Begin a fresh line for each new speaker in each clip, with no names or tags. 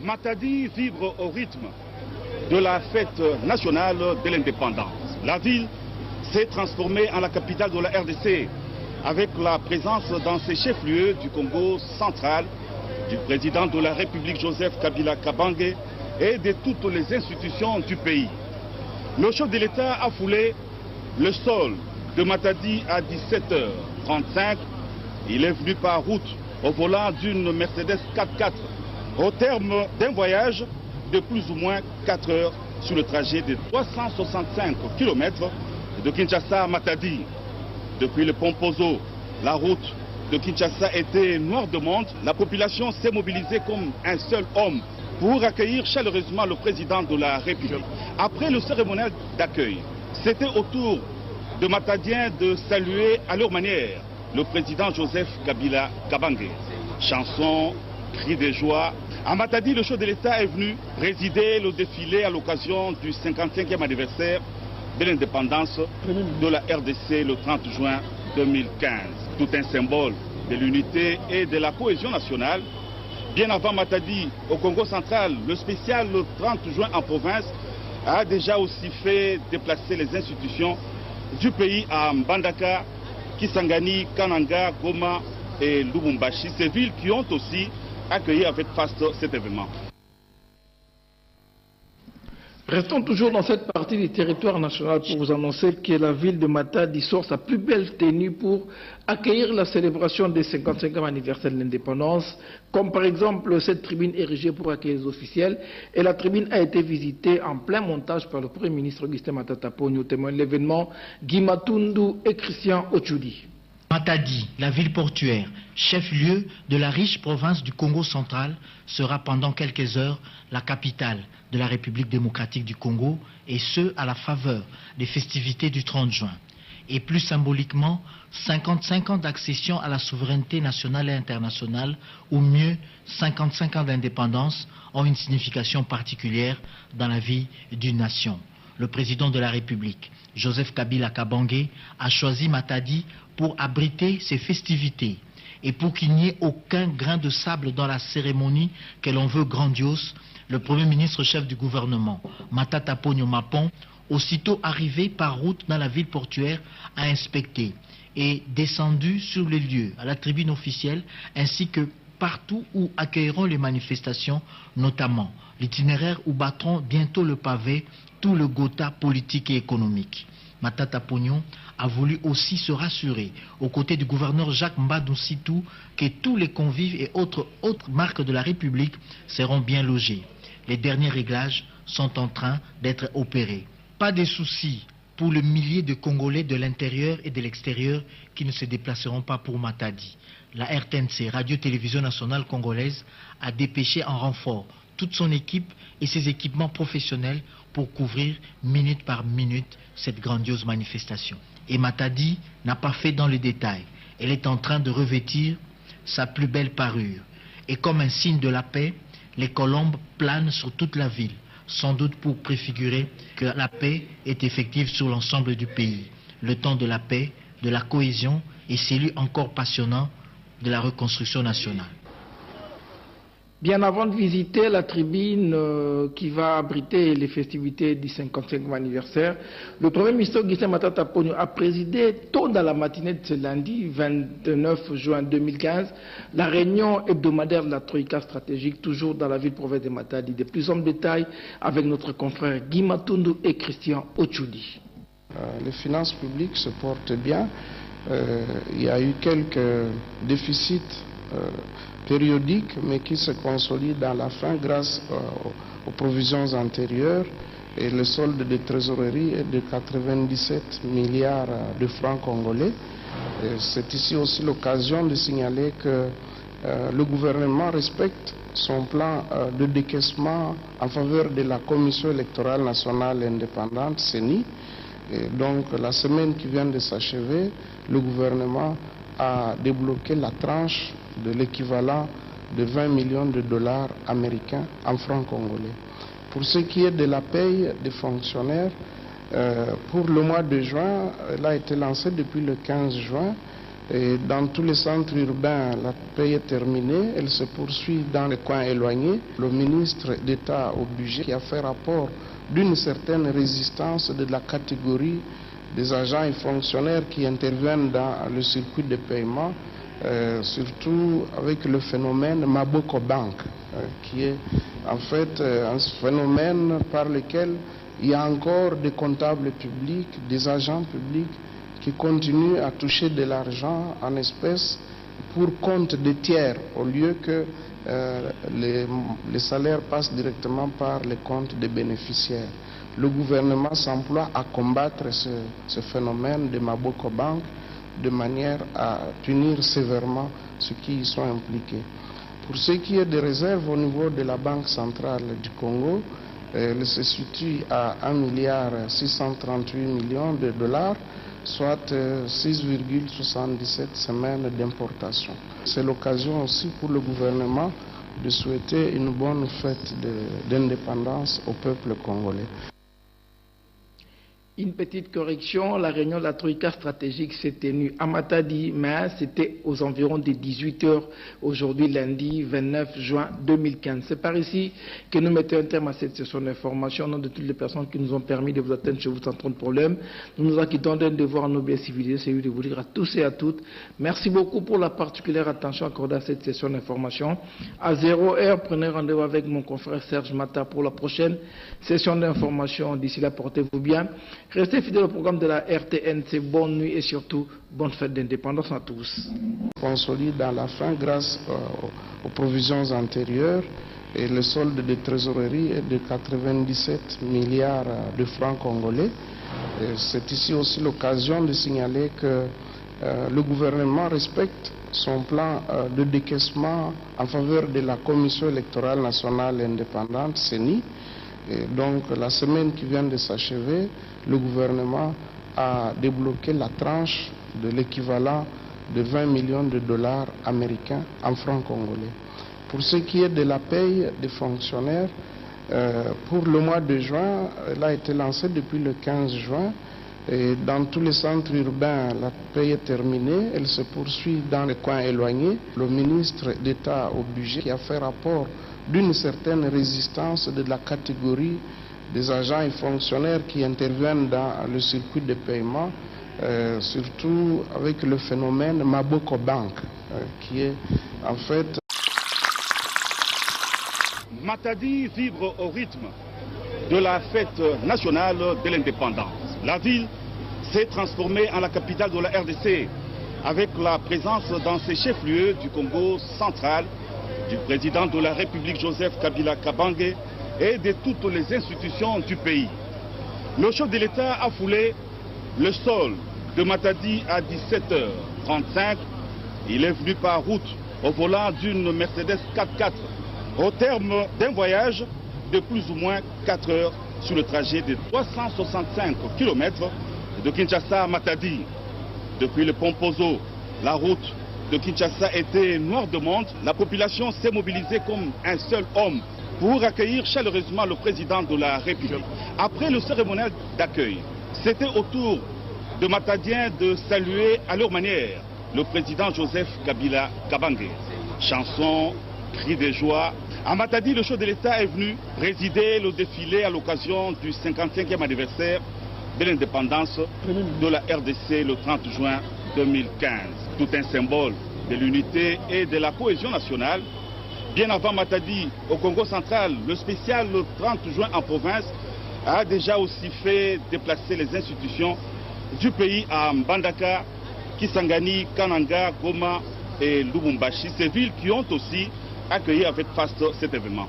Matadi vibre au rythme de la fête nationale de l'indépendance. La ville s'est transformée en la capitale de la RDC avec la présence dans ses chefs-lieux du Congo central du président de la République Joseph Kabila Kabange et de toutes les institutions du pays. Le chef de l'État a foulé le sol de Matadi à 17h35. Il est venu par route au volant d'une Mercedes 4x4 au terme d'un voyage de plus ou moins 4 heures sur le trajet de 365 km de Kinshasa à Matadi. Depuis le pont Pozo, la route de Kinshasa était noire de monde. La population s'est mobilisée comme un seul homme pour accueillir chaleureusement le président de la République. Après le cérémonial d'accueil, c'était au tour de Matadiens de saluer à leur manière le président Joseph Kabila Kabange. Chansons, cris de joie. À Matadi, le chef de l'État est venu présider le défilé à l'occasion du 55e anniversaire de l'indépendance de la RDC le 30 juin 2015. Tout un symbole de l'unité et de la cohésion nationale. Bien avant Matadi, au Congo central, le spécial le 30 juin en province a déjà aussi fait déplacer les institutions du pays à Mbandaka, Kisangani, Kananga, Goma et Lubumbashi, ces villes qui ont aussi accueilli avec faste cet événement.
Restons toujours dans cette partie du territoire national pour vous annoncer que la ville de Matadi sort sa plus belle tenue pour accueillir la célébration des 55e anniversaire de l'indépendance, comme par exemple cette tribune érigée pour accueillir les officiels. Et la tribune a été visitée en plein montage par le Premier ministre Augustin Matata Ponyo, témoin de l'événement, Guy Matundu et Christian Ochudi.
Matadi, la ville portuaire, chef-lieu de la riche province du Congo central, sera pendant quelques heures la capitale de la République démocratique du Congo, et ce à la faveur des festivités du 30 juin. Et plus symboliquement, 55 ans d'accession à la souveraineté nationale et internationale, ou mieux 55 ans d'indépendance, ont une signification particulière dans la vie d'une nation. Le président de la République, Joseph Kabila Kabange, a choisi Matadi pour abriter ces festivités et pour qu'il n'y ait aucun grain de sable dans la cérémonie que l'on veut grandiose. Le Premier ministre chef du gouvernement, Matata Ponyo Mapon, aussitôt arrivé par route dans la ville portuaire, a inspecté et descendu sur les lieux, à la tribune officielle, ainsi que partout où accueilleront les manifestations, notamment l'itinéraire où battront bientôt le pavé tout le gotha politique et économique. Matata Ponyo a voulu aussi se rassurer, aux côtés du gouverneur Jacques Mbadou Sitou, que tous les convives et autres marques de la République seront bien logés. Les derniers réglages sont en train d'être opérés. Pas de soucis pour le millier de Congolais de l'intérieur et de l'extérieur qui ne se déplaceront pas pour Matadi. La RTNC, Radio-Télévision Nationale Congolaise, a dépêché en renfort toute son équipe et ses équipements professionnels pour couvrir minute par minute cette grandiose manifestation. Et Matadi n'a pas fait dans les détails. Elle est en train de revêtir sa plus belle parure. Et comme un signe de la paix, les colombes planent sur toute la ville, sans doute pour préfigurer que la paix est effective sur l'ensemble du pays. Le temps de la paix, de la cohésion et celui encore passionnant de la reconstruction nationale.
Bien avant de visiter la tribune qui va abriter les festivités du 55e anniversaire, le Premier ministre Augustin Matata Ponyo a présidé tôt dans la matinée de ce lundi 29 juin 2015 la réunion hebdomadaire de la Troïka stratégique, toujours dans la ville-province de Matadi. De plus en détail avec notre confrère Guy Matundu et Christian Ochudi.
Les finances publiques se portent bien. Il y a eu quelques déficits périodiques, mais qui se consolident à la fin grâce aux provisions antérieures. Et le solde de trésorerie est de 97 milliards de francs congolais. C'est ici aussi l'occasion de signaler que le gouvernement respecte son plan de décaissement en faveur de la Commission électorale nationale indépendante, CENI. Et donc la semaine qui vient de s'achever, le gouvernement a débloqué la tranche de l'équivalent de 20 millions de dollars américains en francs congolais. Pour ce qui est de la paye des fonctionnaires, pour le mois de juin, elle a été lancée depuis le 15 juin Et dans tous les centres urbains, la paix est terminée. Elle se poursuit dans les coins éloignés. Le ministre d'État au budget qui a fait rapport d'une certaine résistance de la catégorie des agents et fonctionnaires qui interviennent dans le circuit de paiement, surtout avec le phénomène Maboko Bank, qui est en fait un phénomène par lequel il y a encore des comptables publics, des agents publics qui continuent à toucher de l'argent en espèces pour compte des tiers, au lieu que les salaires passent directement par les comptes des bénéficiaires. Le gouvernement s'emploie à combattre ce phénomène de Maboko Bank de manière à punir sévèrement ceux qui y sont impliqués. Pour ce qui est des réserves au niveau de la Banque centrale du Congo, elle se situe à 1,638 milliard de dollars, soit 6,77 semaines d'importation. C'est l'occasion aussi pour le gouvernement de souhaiter une bonne fête d'indépendance au peuple congolais.
Une petite correction, la réunion de la Troïka stratégique s'est tenue à Matadi, mais c'était aux environs de 18h aujourd'hui, lundi 29 juin 2015. C'est par ici que nous mettons un terme à cette session d'information. Au nom de toutes les personnes qui nous ont permis de vous atteindre chez vous sans trop de problème, nous nous acquittons d'un devoir noble et civilisé, celui de vous dire à tous et à toutes, merci beaucoup pour la particulière attention accordée à cette session d'information. À 0h, prenez rendez-vous avec mon confrère Serge Mata pour la prochaine session d'information. D'ici là, portez-vous bien. Restez fidèles au programme de la RTNC. Bonne nuit et surtout, bonne fête d'indépendance à tous.
Consolide à la fin grâce aux provisions antérieures et le solde de trésorerie est de 97 milliards de francs congolais. C'est ici aussi l'occasion de signaler que le gouvernement respecte son plan de décaissement en faveur de la Commission électorale nationale indépendante, CENI. Et donc la semaine qui vient de s'achever, le gouvernement a débloqué la tranche de l'équivalent de 20 millions de dollars américains en francs congolais. Pour ce qui est de la paye des fonctionnaires, pour le mois de juin, elle a été lancée depuis le 15 juin. Et dans tous les centres urbains, la paye est terminée. Elle se poursuit dans les coins éloignés. Le ministre d'État au budget qui a fait rapport d'une certaine résistance de la catégorie des agents et fonctionnaires qui interviennent dans le circuit de paiement, surtout avec le phénomène Maboko Bank, qui est en fait...
Matadi vibre au rythme de la fête nationale de l'indépendance. La ville s'est transformée en la capitale de la RDC, avec la présence dans ses chefs-lieux du Congo central, du président de la République Joseph Kabila Kabange et de toutes les institutions du pays. Le chef de l'État a foulé le sol de Matadi à 17h35. Il est venu par route au volant d'une Mercedes 4x4 au terme d'un voyage de plus ou moins 4 heures sur le trajet de 365 km de Kinshasa à Matadi. Depuis le pont Pozo, la route de Kinshasa était noire de monde. La population s'est mobilisée comme un seul homme pour accueillir chaleureusement le président de la République. Après le cérémonial d'accueil, c'était au tour de Matadiens de saluer à leur manière le président Joseph Kabila Kabange. Chansons, cris de joie. À Matadi, le chef de l'État est venu présider le défilé à l'occasion du 55e anniversaire de l'indépendance de la RDC le 30 juin 2015. Tout un symbole de l'unité et de la cohésion nationale. Bien avant Matadi, au Congo central, le spécial le 30 juin en province a déjà aussi fait déplacer les institutions du pays à Mbandaka, Kisangani, Kananga, Goma et Lubumbashi, ces villes qui ont aussi accueilli avec faste cet événement.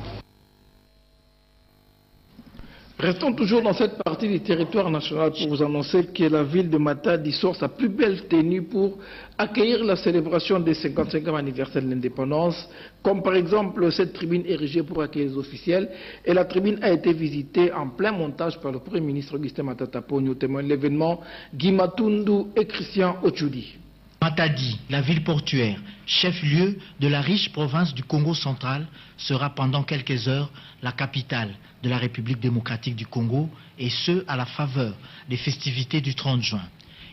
Restons toujours dans cette partie du territoire national pour vous annoncer que la ville de Matadi sort sa plus belle tenue pour accueillir la célébration des 55e anniversaire de l'indépendance, comme par exemple cette tribune érigée pour accueillir les officiels. Et la tribune a été visitée en plein montage par le Premier ministre Augustin Matata Ponyo, témoin de l'événement, Guy Matundu et Christian Ochudi.
Matadi, la ville portuaire, chef-lieu de la riche province du Congo central, sera pendant quelques heures la capitale de la République démocratique du Congo, et ce à la faveur des festivités du 30 juin.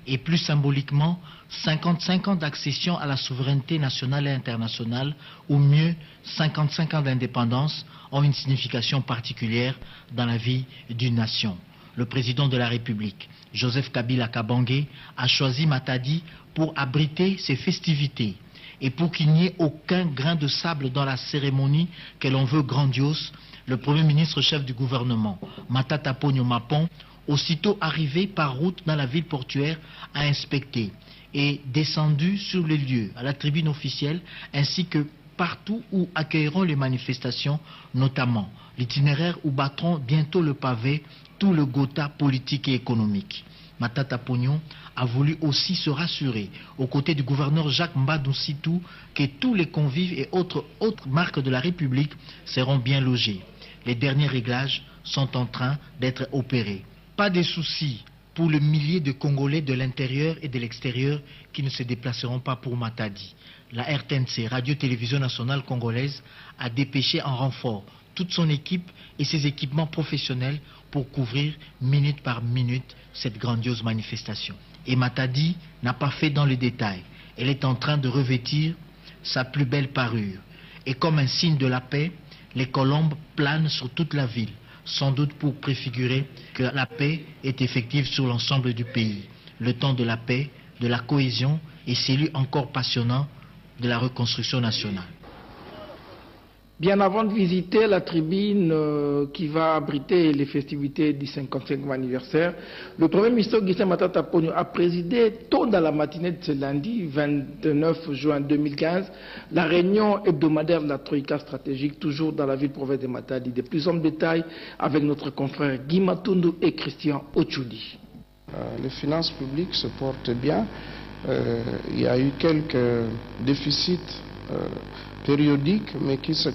et plus symboliquement 55 ans d'accession à la souveraineté nationale et internationale, ou mieux 55 ans d'indépendance, ont une signification particulière dans la vie d'une nation. Le président de la République, Joseph Kabila Kabange, a choisi Matadi pour abriter ces festivités et pour qu'il n'y ait aucun grain de sable dans la cérémonie que l'on veut grandiose. Le Premier ministre chef du gouvernement, Matata Ponyo Mapon, aussitôt arrivé par route dans la ville portuaire, a inspecté et descendu sur les lieux, à la tribune officielle, ainsi que partout où accueilleront les manifestations, notamment l'itinéraire où battront bientôt le pavé tout le gotha politique et économique. Matata Ponyo a voulu aussi se rassurer, aux côtés du gouverneur Jacques Mbadou Sitou, que tous les convives et autres marques de la République seront bien logés. Les derniers réglages sont en train d'être opérés. Pas de soucis pour le millier de Congolais de l'intérieur et de l'extérieur qui ne se déplaceront pas pour Matadi. La RTNC, Radio-Télévision Nationale Congolaise, a dépêché en renfort toute son équipe et ses équipements professionnels pour couvrir minute par minute cette grandiose manifestation. Et Matadi n'a pas fait dans les détails. Elle est en train de revêtir sa plus belle parure. Et comme un signe de la paix, les colombes planent sur toute la ville, sans doute pour préfigurer que la paix est effective sur l'ensemble du pays. Le temps de la paix, de la cohésion et celui encore passionnant de la reconstruction nationale.
Bien avant de visiter la tribune qui va abriter les festivités du 55e anniversaire, le Premier ministre Augustin Matata Ponyo a présidé tôt dans la matinée de ce lundi 29 juin 2015 la réunion hebdomadaire de la Troïka stratégique, toujours dans la ville-province de Matadi. De plus en détail avec notre confrère Guy Matundu et Christian Ochoudi.
Les finances publiques se portent bien. Il y a eu quelques déficits périodiques, mais qui se